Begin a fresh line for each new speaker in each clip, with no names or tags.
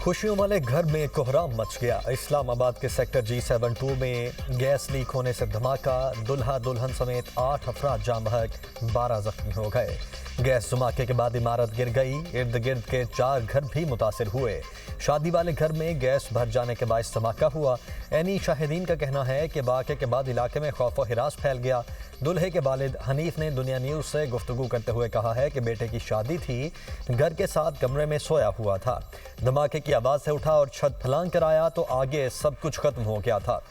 खुशियों वाले घर में कोहराम मच गया। इस्लामाबाद के सेक्टर G72 में गैस लीक होने से धमाका। दुल्हा दुल्हन समेत 8 अफराद जान बहक, 12 जख्मी हो गए। गैस धमाके के बाद इमारत गिर गई। इर्द गिर्द के 4 घर भी मुतासिर हुए। शादी वाले घर में गैस भर जाने के बायस धमाका हुआ। ऐनी शाहिदीन का कहना है कि वाक़े के बाद इलाके में खौफ व हिरास फैल गया। दुल्हे के वालिद हनीफ ने दुनिया न्यूज़ से गुफ्तगू करते हुए कहा है कि बेटे की शादी थी, घर के 7 कमरे में सोया हुआ था। धमाके की आवाज़ से उठा और छत फलांग कर आया तो आगे सब कुछ खत्म हो गया था।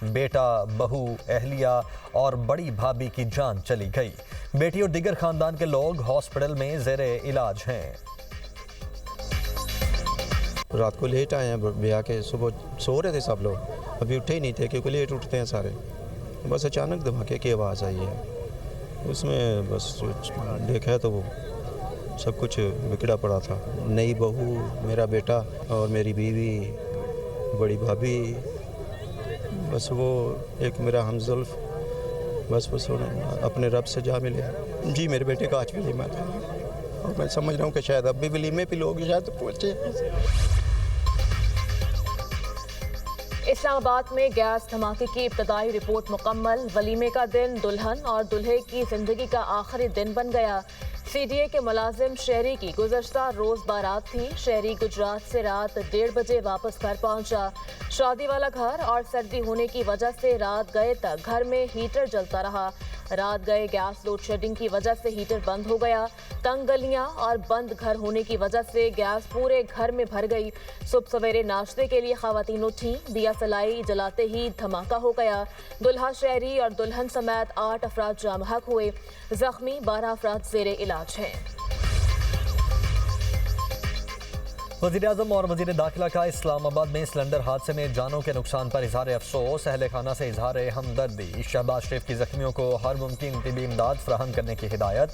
बेटा, बहू, अहलिया और बड़ी भाभी की जान चली गई। बेटी और दीगर खानदान के लोग हॉस्पिटल में ज़ेरे इलाज हैं।
रात को लेट आए हैं ब्याह के, सुबह सो रहे थे सब लोग, अभी उठे ही नहीं थे क्योंकि लेट उठते हैं सारे। बस अचानक धमाके की आवाज़ आई है, उसमें बस देखा तो वो सब कुछ बिगड़ा पड़ा था। नई बहू, मेरा बेटा और मेरी बीवी, बड़ी भाभी, बस वो एक मेरा हमजुल्फ, बस अपने रब से जा मिले। जी मेरे बेटे का आज वलीमा था और मैं समझ रहा हूँ कि शायद अब भी वलीमे पे लोग शायद पहुँचे।
इस्लामाबाद में गैस धमाके की इब्तदाई रिपोर्ट मुकम्मल। वलीमे का दिन दुल्हन और दुल्हे की जिंदगी का आखिरी दिन बन गया। CDA के मुलाजिम शहरी की गुज़श्ता रोज़ बारात थी। शहरी गुजरात से रात 1:30 बजे वापस घर पहुंचा। शादी वाला घर और सर्दी होने की वजह से रात गए तक घर में हीटर जलता रहा। रात गए गैस लोड शेडिंग की वजह से हीटर बंद हो गया। तंग गलियां और बंद घर होने की वजह से गैस पूरे घर में भर गई। सुबह सवेरे नाश्ते के लिए खवातीन उठी, दिया सलाई जलाते ही धमाका हो गया। दुल्हा शहरी और दुल्हन समेत 8 अफराद जाम बहक हुए। जख्मी 12 अफराद ज़ेरे इलाज हैं।
वज़ीर-ए-आज़म और वज़ीर दाखिला का इस्लामाबाद में सिलेंडर हादसे में जानों के नुकसान पर इजहार अफसोस। अहले खाना से इजहार हमदर्दी। शहबाज शरीफ की जख्मियों को हर मुमकिन तिबी इमदाद फराहम करने की हिदायत।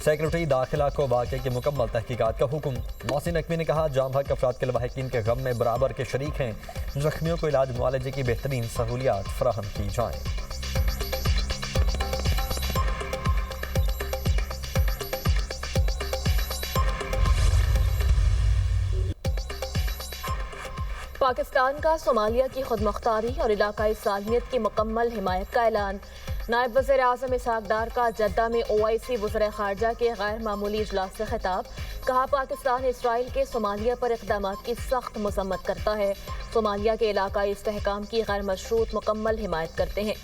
सेक्रेटरी दाखिला को वाक़े की मुकम्मल तहकीकात का हुक्म। मोहसिन नकवी ने कहा, जाम बहक अफराद के लवाहिकीन के गम में बराबर के शरीक हैं। जख्मियों को इलाज मुआलजे की बेहतरीन सहूलियात फराहम की जाएँ।
पाकिस्तान का सोमालिया की खुदमुख्तारी और इलाकाई सालमियत की मुकम्मल हिमायत का ऐलान। नायब वज़ीर आज़म इसहाक डार का जद्दा में OIC वज़ीर ख़ारजा के गैर मामूली इजलास से खिताब। कहा, पाकिस्तान इसराइल के सोमालिया पर इक़दामात की सख्त मज़म्मत करता है। सोमालिया के इलाकाई इस्तेहकाम की गैर मशरूत मुकम्मल हिमायत करते हैं।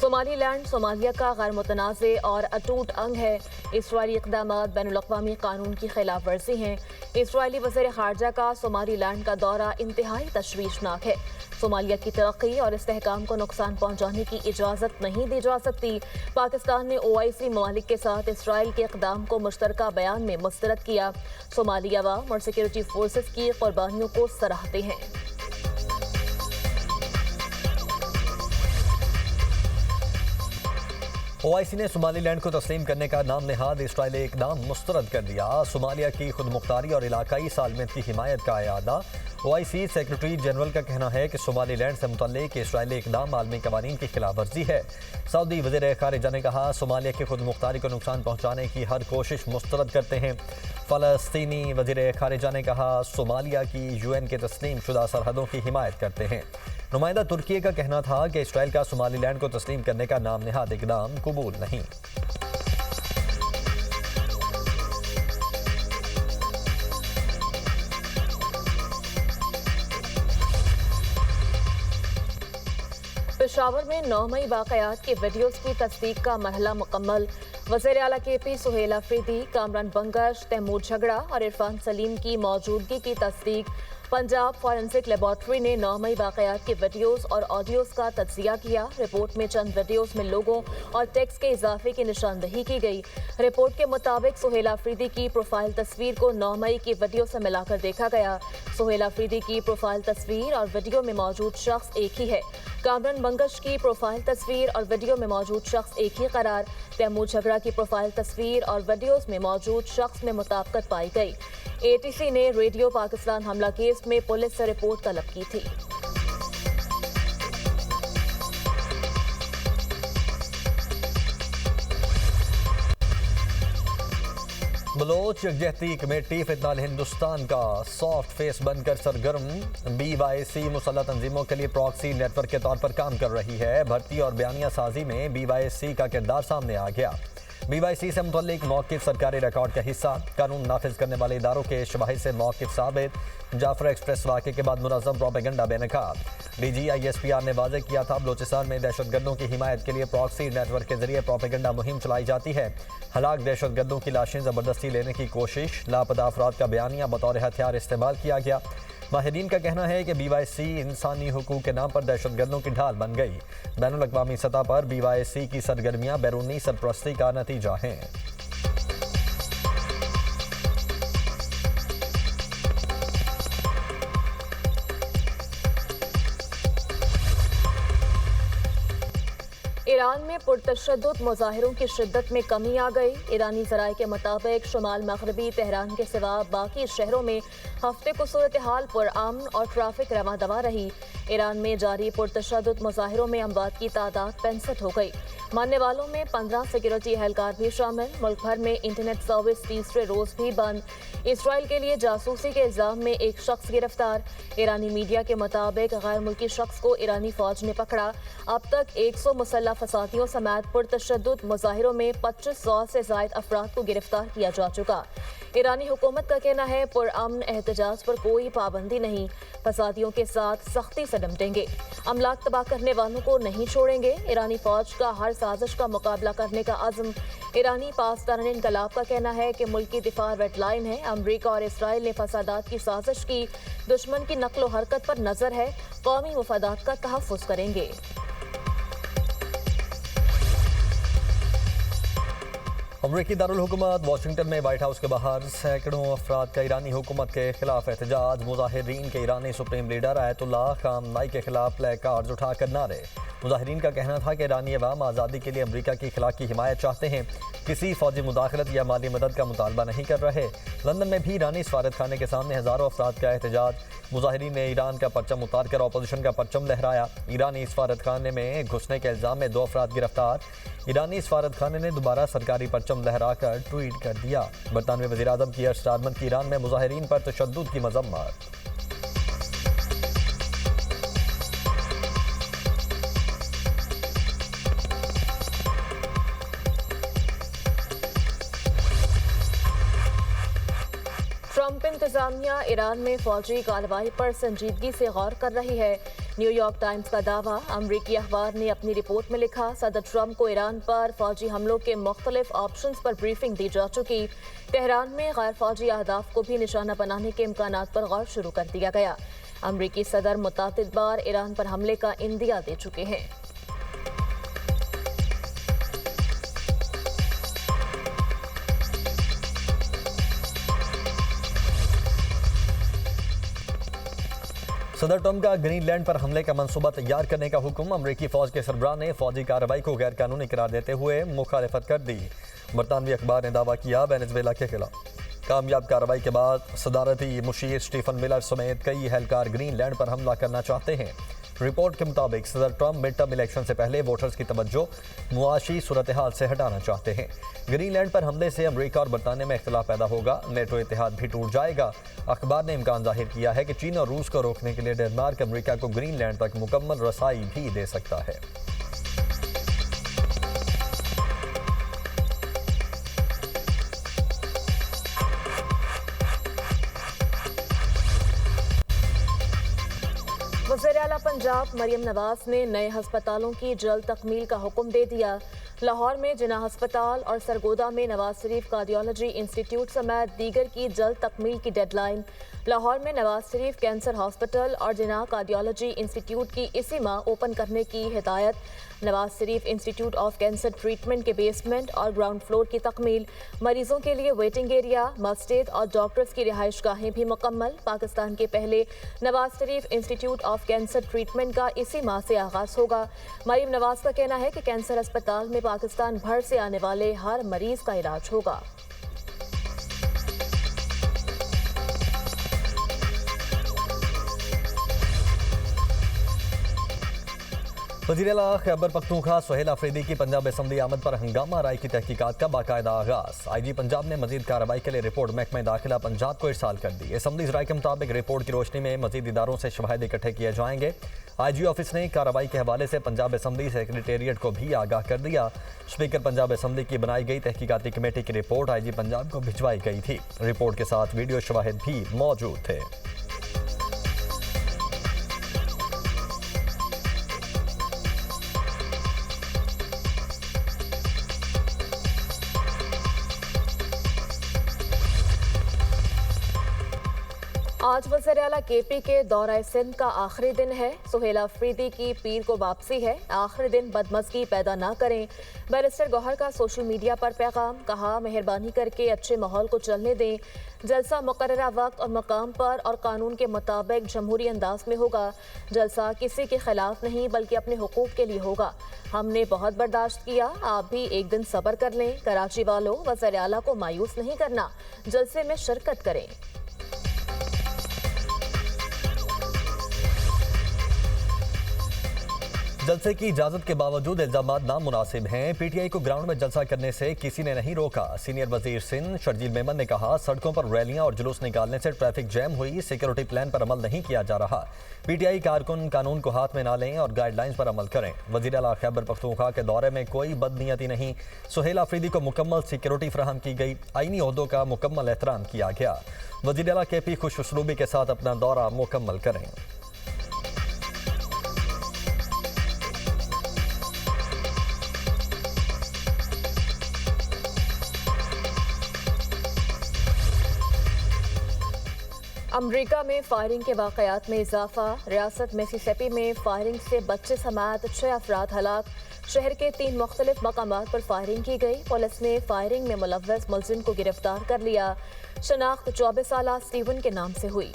सोमालीलैंड सोमालिया का गैर मुतनाज़े और अटूट अंग है। इसराइली इक़दामात बैनुल-अक़वामी कानून की खिलाफ वर्जी हैं। इसराइली वज़ीर ख़ारजा का सोमालीलैंड का दौरा इंतहाई तशवीशनाक है। सोमालिया की तरक्की और इस्तेहकाम को नुकसान पहुँचाने की इजाज़त नहीं दी जा सकती। पाकिस्तान ने OIC ममालिक के साथ इसराइल के इक़दाम को मुश्तरका बयान में मुस्तरद किया। सोमाली अवाम और सिक्योरिटी फोर्सेस की कुर्बानियों को सराहते हैं।
OIC ने सोमालीलैंड को तस्लीम करने का नाम नहाद इसराइली इक़दाम मुस्तरद कर दिया। सोमालिया की खुदमुख्तारी और इलाकाई सालमियत की हिमायत का अयादा। OIC सेक्रेटरी जनरल का कहना है कि सोमालीलैंड से मुतल्लिक इसराइली इक़दाम आलमी कवानीन की खिलाफ वर्जी है। सऊदी वज़ीर ख़ारिजा ने कहा, सोमालिया की खुदमुख्तारी को नुकसान पहुँचाने की हर कोशिश मुस्तरद करते हैं। फ़लस्तीनी वज़ीर ख़ारिजा ने कहा, सोमालिया की UN के तस्लीम शुदा सरहदों की हिमायत करते हैं। नुमाइंदा तुर्की का कहना था कि इसराइल का सोमालीलैंड को तस्लीम करने का नाम नहाद इक़दाम कबूल नहीं।
पेशावर में 9 मई वाक़यात के वीडियोज़ की तस्दीक का मरहला मुकम्मल। वज़ीर आला KP सुहेल अफरीदी, कामरान बंगश, तैमूर झगड़ा और इरफान सलीम की मौजूदगी की तस्दीक। पंजाब फॉरेंसिक लेबॉर्ट्री ने 9 मई वाक़यात के वीडियोज़ और ऑडियोज़ का तज्ज़िया किया। रिपोर्ट में चंद वीडियोज़ में लोगों और टेक्स्ट के इजाफे की निशानदही की गई। रिपोर्ट के मुताबिक सुहेल अफरीदी की प्रोफाइल तस्वीर को 9 मई की वीडियो से मिलाकर देखा गया। सुहेल अफरीदी की प्रोफाइल तस्वीर और वीडियो में मौजूद शख्स एक ही है। कामरान बंगश की प्रोफाइल तस्वीर और वीडियो में मौजूद शख्स एक ही करार। तैमूर झगड़ा की प्रोफाइल तस्वीर और वीडियोज़ में मौजूद शख्स में मुताबिकत पाई गई। ATC ने रेडियो पाकिस्तान हमला केस में पुलिस से रिपोर्ट तलब की थी।
बलोच यकजहती कमेटी फितनाल हिंदुस्तान का सॉफ्ट फेस बनकर सरगर्म। BYC मुसल्लह तंजीमों के लिए प्रॉक्सी नेटवर्क के तौर पर काम कर रही है। भर्ती और बयानिया साजी में BYC का किरदार सामने आ गया। BYC से मुतल्लिक मौक़िफ़ सरकारी रिकॉर्ड का हिस्सा, कानून नाफिज करने वाले इदारों के शवाहिद से मौक़िफ़ साबित। जाफर एक्सप्रेस वाक़े के बाद मुनज़्ज़म प्रोपेगेंडा बेनकाब। DG ISPR ने वाज़ेह किया था बलोचिस्तान में दहशतगर्दों की हिमायत के लिए प्रॉक्सी नेटवर्क के जरिए प्रोपेगेंडा मुहिम चलाई जाती है। हलाक दहशतगर्दों की लाशें ज़बरदस्ती लेने की कोशिश, लापता अफराद का बयानिया बतौर हथियार इस्तेमाल किया गया। माहिरीन का कहना है कि BYC इंसानी हुकूक के नाम पर दहशतगर्दों की ढाल बन गई। बैनुल-अक़वामी सतह पर BYC की सरगर्मियाँ बैरूनी सरपरस्ती का नतीजा हैं।
ईरान में पुरतशद्दुद मुजाहिरों की शिद्दत में कमी आ गई। ईरानी ज़राए के मुताबिक शुमाल मगरबी तेहरान के सिवा बाकी शहरों में हफ्ते को सूरत हाल पुरअमन और ट्रैफिक रवा दवा रही। ईरान में जारी पुरतशद्दुद मुजाहिरों में अमवात की तादाद 65 हो गई। मानने वालों में 15 सिक्योरिटी एहलकार भी शामिल। मुल्क भर में इंटरनेट सर्विस तीसरे रोज भी बंद। इसराइल के लिए जासूसी के इल्जाम में एक शख्स गिरफ्तार। ईरानी मीडिया के मुताबिक गैर मुल्की शख्स को ईरानी फौज ने पकड़ा। अब तक 100 मुसल्लह फसादियों समेत पुरतशद्दुद मुजाहिरों में 2500 से ज़ायद अफराद को गिरफ्तार किया जा चुका। ईरानी हुकूमत का कहना है पुरअमन एहतजाज पर कोई पाबंदी नहीं, फसादियों के साथ सख्ती से निपटेंगे, अमलाक तबाह करने वालों को नहीं छोड़ेंगे। ईरानी फौज का हर साजिश का मुकाबला करने का अज़्म। ईरानी पासदारान इनकलाब का कहना है कि मुल्क की दिफा रेड लाइन है। अमरीका और इसराइल ने फसादात की साजिश की, दुश्मन की नकलो हरकत पर नजर है, कौमी मुफादात का तहफ़्फ़ुज़ करेंगे।
अमरीकी दारुल हुकूमत वाशिंगटन में व्हाइट हाउस के बाहर सैकड़ों अफराद का ईरानी हुकूमत के खिलाफ एहतजाज। मुजाहिरीन के ईरानी सुप्रीम लीडर आयतुल्लाह खामनाई के खिलाफ प्ले कार्ड्स उठाकर नारे। मुजाहिरीन का कहना था कि ईरानी अवाम आज़ादी के लिए अमरीका की अखलाकी हिमायत चाहते हैं, किसी फौजी मुदाखलत या माली मदद का मुतालबा नहीं कर रहे। लंदन में भी ईरानी सफारत खाने के सामने हज़ारों अफराद का एहतजाज। मुजाहिरीन ने ईरान का परचम उतार कर अपोजिशन का परचम लहराया। ईरानी सफारत खाने में घुसने के इल्ज़ाम में 2 अफराद गिरफ्तार। ईरानी सफारत खाने ने दोबारा सरकारी परचम लहराकर ट्वीट कर दिया। बरतानवी वज़ीर आज़म कीयर स्टारमर की ईरान में मुजाहिरीन पर तशद्दुद की मज़म्मत।
ट्रंप इंतजामिया ईरान में फौजी कार्रवाई पर संजीदगी से गौर कर रही है। न्यूयॉर्क टाइम्स का दावा। अमरीकी अखबार ने अपनी रिपोर्ट में लिखा, सदर ट्रंप को ईरान पर फौजी हमलों के मुख्तलिफ ऑप्शंस पर ब्रीफिंग दी जा चुकी। तेहरान में गैर फौजी अहदाफ को भी निशाना बनाने के इम्कानात पर गौर शुरू कर दिया गया। अमरीकी सदर मुतातिद बार ईरान पर हमले का इंदिया दे चुके हैं।
सदर ट्रंप का ग्रीनलैंड पर हमले का मंसूबा तैयार करने का हुक्म। अमरीकी फौज के सरबराह ने फौजी कार्रवाई को गैर कानूनी करार देते हुए मुखालिफत कर दी। बरतानवी अखबार ने दावा किया, वेनेजुएला के खिलाफ कामयाब कार्रवाई के बाद सदारती मुशीर स्टीफन मिलर समेत कई एहलकार ग्रीनलैंड पर हमला करना चाहते हैं। रिपोर्ट के मुताबिक सदर ट्रंप मिड टर्म इलेक्शन से पहले वोटर्स की तवज्जो मुआशी सूरत हाल से हटाना चाहते हैं। ग्रीनलैंड पर हमले से अमरीका और बरतानिया में इख्तिलाफ पैदा होगा, नेटो इत्तेहाद भी टूट जाएगा। अखबार ने इम्कान जाहिर किया है कि चीन और रूस को रोकने के लिए डेनमार्क अमरीका को ग्रीनलैंड तक मुकम्मल रसाई भी दे सकता है।
वज़ीर आला पंजाब मरियम नवाज ने नए हस्पतालों की जल्द तकमील का हुक्म दे दिया। लाहौर में जिना हस्पताल और सरगोदा में नवाज शरीफ कार्डियोलॉजी इंस्टीट्यूट समेत दीगर की जल्द तकमील की डेडलाइन। लाहौर में नवाज शरीफ कैंसर हॉस्पिटल और जिना कार्डियोलॉजी इंस्टीट्यूट की इसी माह ओपन करने की हिदायत। Nawaz Sharif institute of cancer treatment के बेसमेंट और ग्राउंड फ्लोर की तकमील। मरीजों के लिए वेटिंग एरिया, मस्जिद और डॉक्टर्स की रिहाइश गाहें भी मुकम्मल। पाकिस्तान के पहले Nawaz Sharif institute of cancer treatment का इसी माह से आगाज होगा। मरियम नवाज का कहना है कि कैंसर अस्पताल में पाकिस्तान भर से आने वाले हर मरीज का इलाज होगा।
वज़ीर आला खैबर पख्तूनख्वा सुहेल अफरीदी की पंजाब असम्बली आमद पर हंगामा राय की तहकीकात का बाकायदा आगाज। IG पंजाब ने मजीद कार्रवाई के लिए रिपोर्ट महकमा दाखिला पंजाब को इरसाल कर दी। असम्बली राय के मुताबिक रिपोर्ट की रोशनी में मजीद इदारों से शवाहिद इकट्ठे किए जाएंगे। IG ऑफिस ने कार्रवाई के हवाले से पंजाब असम्बली सेक्रेटेरिएट को भी आगाह कर दिया। स्पीकर पंजाब असम्बली की बनाई गई तहकीकाती कमेटी की रिपोर्ट IG पंजाब को भिजवाई गई थी। रिपोर्ट के साथ वीडियो शवाहिद भी मौजूद थे।
आज वज़ीर आला KP के दौरा सिंध का आखिरी दिन है। सुहेल अफरीदी की पीर को वापसी है। आखिरी दिन बदमज़गी पैदा ना करें। बैरिस्टर गौहर का सोशल मीडिया पर पैगाम, कहा मेहरबानी करके अच्छे माहौल को चलने दें। जलसा मुकर्ररा वक्त और मकाम पर और कानून के मुताबिक जमहूरी अंदाज में होगा। जलसा किसी के खिलाफ नहीं बल्कि अपने हुकूक के लिए होगा। हमने बहुत बर्दाश्त किया, आप भी एक दिन सब्र कर लें। कराची वालों, वज़ीर आला को मायूस नहीं करना, जलसे में शिरकत करें।
जलसे की इजाजत के बावजूद इल्जामात नामुनासिब हैं। PTI को ग्राउंड में जलसा करने से किसी ने नहीं रोका। सीनियर वजीर सिंध शर्जील मेमन ने कहा, सड़कों पर रैलियां और जुलूस निकालने से ट्रैफिक जैम हुई, सिक्योरिटी प्लान पर अमल नहीं किया जा रहा। PTI कारकुन कानून को हाथ में ना लें और गाइडलाइंस पर अमल करें। वज़ीर आला खैबर पख्तूनख्वा के दौरे में कोई बदनीयती नहीं। सुहेल अफरीदी को मुकम्मल सिक्योरिटी फराहम की गई। आईनी ओहदों का मुकम्मल एहतराम किया गया। वज़ीर आला KP खुश उसलूबी के साथ अपना दौरा मुकम्मल करें।
अमरीका में फायरिंग के वाक़यात में इजाफा। रियासत मिसिसिपी में फायरिंग से बच्चे समेत 6 अफराद हलाक। शहर के 3 मुख्तलिफ मकामात पर फायरिंग की गई। पुलिस ने फायरिंग में मुलव्वस मुलजिम को गिरफ्तार कर लिया। शनाख्त 24 साला स्टीवन के नाम से हुई।